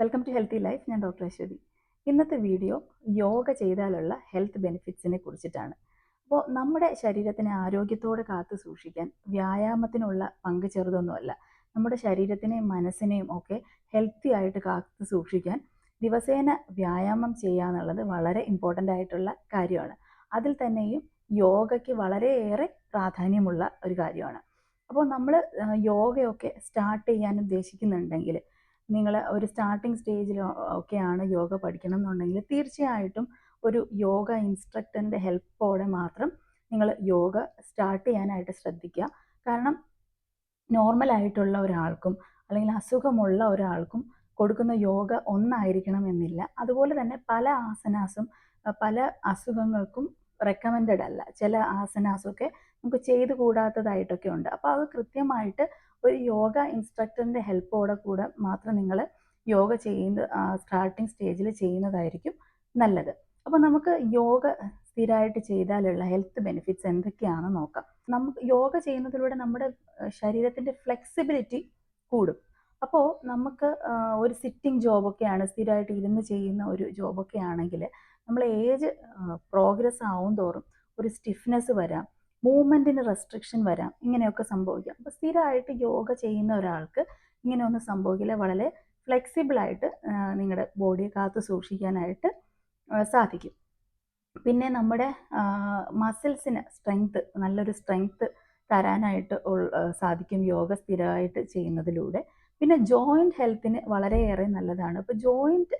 Welcome to healthy life. ഞാൻ doctor Ashwathi. ഇന്നത്തെ video yoga ചെയ്താലുള്ള ഹെൽത്ത് ബെനിഫിറ്റ്സിനെ കുറിച്ചിട്ടാണ്. അപ്പോൾ നമ്മുടെ ശരീരത്തിനെ ആരോഗ്യത്തോടെ കാത്തു സൂക്ഷിക്കാൻ വ്യായാമത്തിനുള്ള പങ്ക് ചെറുതൊന്നുമല്ല. നമ്മുടെ ശരീരത്തിനെയും മനസ്സിനെയും ഒക്കെ ഹെൽത്തി ആയിട്ട് കാത്തു സൂക്ഷിക്കാൻ ദിവസേന വ്യായാമം ചെയ്യുക എന്നുള്ളത് വളരെ ഇമ്പോർട്ടൻ്റ് ആയിട്ടുള്ള കാര്യമാണ്. അതിൽ തന്നെയും യോഗയ്ക്ക് വളരെയേറെ പ്രാധാന്യമുള്ള ഒരു കാര്യമാണ്. അപ്പോൾ നമ്മൾ യോഗയൊക്കെ സ്റ്റാർട്ട് ചെയ്യാൻ ഉദ്ദേശിക്കുന്നുണ്ടെങ്കിൽ, നിങ്ങൾ ഒരു സ്റ്റാർട്ടിംഗ് സ്റ്റേജിൽ ഒക്കെയാണ് യോഗ പഠിക്കണം എന്നുണ്ടെങ്കിൽ തീർച്ചയായിട്ടും ഒരു യോഗ ഇൻസ്ട്രക്ടറിൻ്റെ ഹെൽപ്പോടെ മാത്രം നിങ്ങൾ യോഗ സ്റ്റാർട്ട് ചെയ്യാനായിട്ട് ശ്രദ്ധിക്കുക. കാരണം നോർമലായിട്ടുള്ള ഒരാൾക്കും അല്ലെങ്കിൽ അസുഖമുള്ള ഒരാൾക്കും കൊടുക്കുന്ന യോഗ ഒന്നായിരിക്കണം എന്നില്ല. അതുപോലെ തന്നെ പല ആസനാസും പല അസുഖങ്ങൾക്കും റെക്കമെൻഡഡ് അല്ല. ചില ആസനാസൊക്കെ നമുക്ക് ചെയ്തു കൂടാത്തതായിട്ടൊക്കെ ഉണ്ട്. അപ്പോൾ അത് കൃത്യമായിട്ട് ഒരു യോഗ ഇൻസ്ട്രക്ടറിൻ്റെ ഹെൽപ്പോടെ കൂടെ മാത്രം നിങ്ങൾ യോഗ സ്റ്റാർട്ടിംഗ് സ്റ്റേജിൽ ചെയ്യുന്നതായിരിക്കും നല്ലത്. അപ്പോൾ നമുക്ക് യോഗ സ്ഥിരമായിട്ട് ചെയ്താലുള്ള ഹെൽത്ത് ബെനിഫിറ്റ്സ് എന്തൊക്കെയാണെന്ന് നോക്കാം. നമുക്ക് യോഗ ചെയ്യുന്നതിലൂടെ നമ്മുടെ ശരീരത്തിൻ്റെ ഫ്ലെക്സിബിലിറ്റി കൂടും. അപ്പോൾ നമുക്ക് ഒരു സിറ്റിംഗ് ജോബൊക്കെയാണ്, സ്ഥിരമായിട്ട് ഇരുന്ന് ചെയ്യുന്ന ഒരു ജോബൊക്കെ ആണെങ്കിൽ നമ്മൾ ഏജ് പ്രോഗ്രസ് ആവും തോറും ഒരു സ്റ്റിഫ്നെസ് വരാം, മൂവ്മെൻറ്റിന് റെസ്ട്രിക്ഷൻ വരാം, ഇങ്ങനെയൊക്കെ സംഭവിക്കാം. അപ്പോൾ സ്ഥിരമായിട്ട് യോഗ ചെയ്യുന്ന ഒരാൾക്ക് ഇങ്ങനെയൊന്നും സംഭവിക്കില്ല. വളരെ ഫ്ലെക്സിബിളായിട്ട് നിങ്ങളുടെ ബോഡിയെ കാത്തു സൂക്ഷിക്കാനായിട്ട് സാധിക്കും. പിന്നെ നമ്മുടെ മസിൽസിന് നല്ലൊരു സ്ട്രെങ്ത്ത് തരാനായിട്ട് സാധിക്കും യോഗ സ്ഥിരമായിട്ട് ചെയ്യുന്നതിലൂടെ. പിന്നെ ജോയിൻറ്റ് ഹെൽത്തിന് വളരെയേറെ നല്ലതാണ്. ഇപ്പോൾ ജോയിൻറ്റ്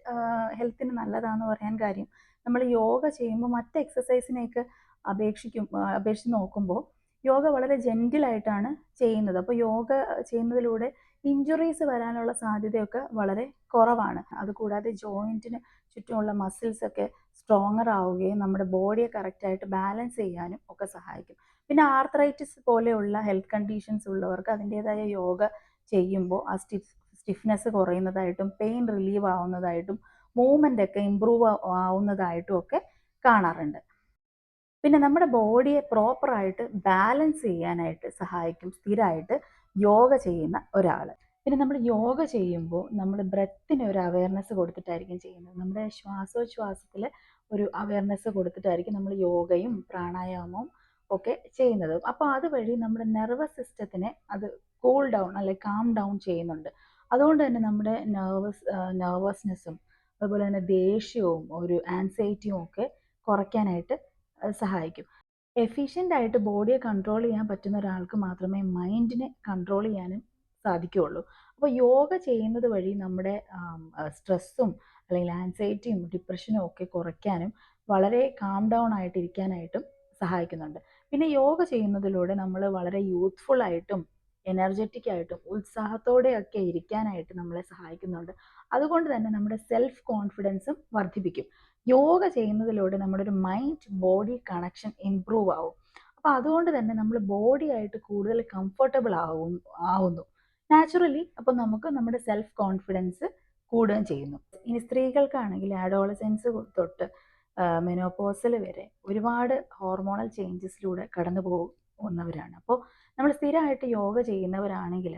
ഹെൽത്തിന് നല്ലതാണെന്ന് പറയാൻ കാര്യം, നമ്മൾ യോഗ ചെയ്യുമ്പോൾ മറ്റ് എക്സസൈസിനെയൊക്കെ അപേക്ഷിച്ച് നോക്കുമ്പോൾ യോഗ വളരെ ജെൻറ്റിലായിട്ടാണ് ചെയ്യുന്നത്. അപ്പോൾ യോഗ ചെയ്യുന്നതിലൂടെ ഇഞ്ചുറീസ് വരാനുള്ള സാധ്യതയൊക്കെ വളരെ കുറവാണ്. അതുകൂടാതെ ജോയിൻറ്റിന് ചുറ്റുമുള്ള മസിൽസൊക്കെ സ്ട്രോങ്ങർ ആവുകയും നമ്മുടെ ബോഡിയെ കറക്റ്റായിട്ട് ബാലൻസ് ചെയ്യാനും ഒക്കെ സഹായിക്കും. പിന്നെ ആർത്രൈറ്റിസ് പോലെയുള്ള ഹെൽത്ത് കണ്ടീഷൻസ് ഉള്ളവർക്ക് അതിൻ്റേതായ യോഗ ചെയ്യുമ്പോൾ ആ സ്റ്റിഫ്നെസ് കുറയുന്നതായിട്ടും പെയിൻ റിലീവ് ആവുന്നതായിട്ടും മൂവ്മെൻ്റ് ഒക്കെ ഇമ്പ്രൂവ് ആവുന്നതായിട്ടും ഒക്കെ കാണാറുണ്ട്. പിന്നെ നമ്മുടെ ബോഡിയെ പ്രോപ്പറായിട്ട് ബാലൻസ് ചെയ്യാനായിട്ട് സഹായിക്കും സ്ഥിരമായിട്ട് യോഗ ചെയ്യുന്ന ഒരാൾ. പിന്നെ നമ്മൾ യോഗ ചെയ്യുമ്പോൾ നമ്മൾ ബ്രെത്തിന് ഒരു അവയർനെസ് കൊടുത്തിട്ടായിരിക്കും ചെയ്യുന്നത്. നമ്മുടെ ശ്വാസോച്ഛ്വാസത്തിൽ ഒരു അവയർനെസ് കൊടുത്തിട്ടായിരിക്കും നമ്മൾ യോഗയും പ്രാണായാമവും ഒക്കെ ചെയ്യുന്നത്. അപ്പോൾ അതുവഴി നമ്മുടെ നെർവസ് സിസ്റ്റത്തിനെ അത് കൂൾ ഡൗൺ അല്ലെങ്കിൽ കാം ഡൗൺ ചെയ്യുന്നുണ്ട്. അതുകൊണ്ട് തന്നെ നമ്മുടെ നെർവസ്നെസ്സും അതുപോലെ തന്നെ ദേഷ്യവും ഒരു ആൻസൈറ്റിയും ഒക്കെ കുറയ്ക്കാനായിട്ട് സഹായിക്കും. എഫിഷ്യൻ്റ് ആയിട്ട് ബോഡിയെ കൺട്രോൾ ചെയ്യാൻ പറ്റുന്ന ഒരാൾക്ക് മാത്രമേ മൈൻഡിനെ കൺട്രോൾ ചെയ്യാനും സാധിക്കുകയുള്ളൂ. അപ്പോൾ യോഗ ചെയ്യുന്നത് വഴി നമ്മുടെ സ്ട്രെസ്സും അല്ലെങ്കിൽ ആൻസൈറ്റിയും ഡിപ്രഷനും ഒക്കെ കുറയ്ക്കാനും വളരെ കാം ഡൗൺ ആയിട്ടിരിക്കാനായിട്ടും സഹായിക്കുന്നുണ്ട്. പിന്നെ യോഗ ചെയ്യുന്നതിലൂടെ നമ്മൾ വളരെ യൂത്ത്ഫുൾ ആയിട്ടും എനർജറ്റിക് ആയിട്ടും ഉത്സാഹത്തോടെയൊക്കെ ഇരിക്കാനായിട്ട് നമ്മളെ സഹായിക്കുന്നുണ്ട്. അതുകൊണ്ട് തന്നെ നമ്മുടെ സെൽഫ് കോൺഫിഡൻസും വർദ്ധിപ്പിക്കും. യോഗ ചെയ്യുന്നതിലൂടെ നമ്മുടെ ഒരു മൈൻഡ് ബോഡി കണക്ഷൻ ഇംപ്രൂവ് ആവും. അപ്പോൾ അതുകൊണ്ട് തന്നെ നമ്മൾ ബോഡിയായിട്ട് കൂടുതൽ കംഫർട്ടബിൾ ആവുന്നു നാച്ചുറലി. അപ്പോൾ നമുക്ക് നമ്മുടെ സെൽഫ് കോൺഫിഡൻസ് കൂടുകയും ചെയ്യുന്നു. ഇനി സ്ത്രീകൾക്കാണെങ്കിൽ അഡോളസൻസ് തൊട്ട് മെനോപോസൽ വരെ ഒരുപാട് ഹോർമോണൽ ചേഞ്ചസിലൂടെ കടന്നു പോകുന്നവരാണ്. അപ്പോൾ നമ്മൾ സ്ഥിരമായിട്ട് യോഗ ചെയ്യുന്നവരാണെങ്കിൽ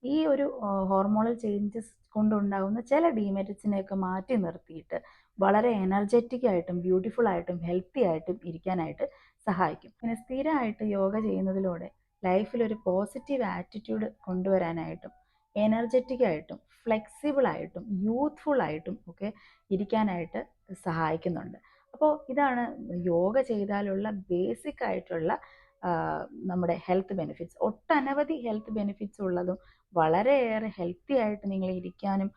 ഈ ഒരു ഹോർമോണൽ ചേഞ്ചസ് കൊണ്ടുണ്ടാകുന്ന ചില ഡീമെറിറ്റ്സിനെയൊക്കെ മാറ്റി നിർത്തിയിട്ട് വളരെ എനർജറ്റിക് ആയിട്ടും ബ്യൂട്ടിഫുൾ ആയിട്ടും ഹെൽത്തി ആയിട്ടും ഇരിക്കാനായിട്ട് സഹായിക്കും. പിന്നെ സ്ഥിരമായിട്ട് യോഗ ചെയ്യുന്നതിലൂടെ ലൈഫിലൊരു പോസിറ്റീവ് ആറ്റിറ്റ്യൂഡ് കൊണ്ടുവരാനായിട്ടും എനർജറ്റിക് ആയിട്ടും ഫ്ലെക്സിബിൾ ആയിട്ടും യൂത്ത്ഫുൾ ആയിട്ടും ഒക്കെ ഇരിക്കാനായിട്ട് സഹായിക്കുന്നുണ്ട്. അപ്പോൾ ഇതാണ് യോഗ ചെയ്താലുള്ള ബേസിക് ആയിട്ടുള്ള നമ്മുടെ ഹെൽത്ത് ബെനിഫിറ്റ്സ്. ഒട്ടനവധി ഹെൽത്ത് ബെനിഫിറ്റ്സ് ഉള്ളതും വളരെയേറെ ഹെൽത്തി ആയിട്ട് നിങ്ങൾ ഇരിക്കാനും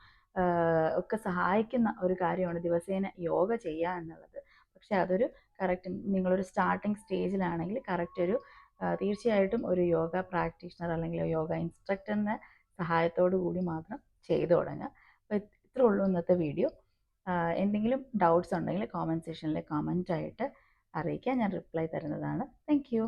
ഒക്കെ സഹായിക്കുന്ന ഒരു കാര്യമാണ് ദിവസേന യോഗ ചെയ്യുക എന്നുള്ളത്. പക്ഷെ അതൊരു കറക്റ്റ് നിങ്ങളൊരു സ്റ്റാർട്ടിംഗ് സ്റ്റേജിലാണെങ്കിൽ കറക്റ്റ് തീർച്ചയായിട്ടും ഒരു യോഗ പ്രാക്ടീഷണർ അല്ലെങ്കിൽ യോഗ ഇൻസ്ട്രക്ടറിൻ്റെ സഹായത്തോടു കൂടി മാത്രം ചെയ്തു തുടങ്ങുക. അപ്പോൾ ഇത്രേ ഉള്ളൂ ഇന്നത്തെ വീഡിയോ. എന്തെങ്കിലും ഡൗട്ട്സ് ഉണ്ടെങ്കിൽ കോമൻറ്റ് സെക്ഷനിൽ കമൻറ്റായിട്ട് അറിയിക്കുക. ഞാൻ റിപ്ലൈ തരുന്നതാണ്. Thank you.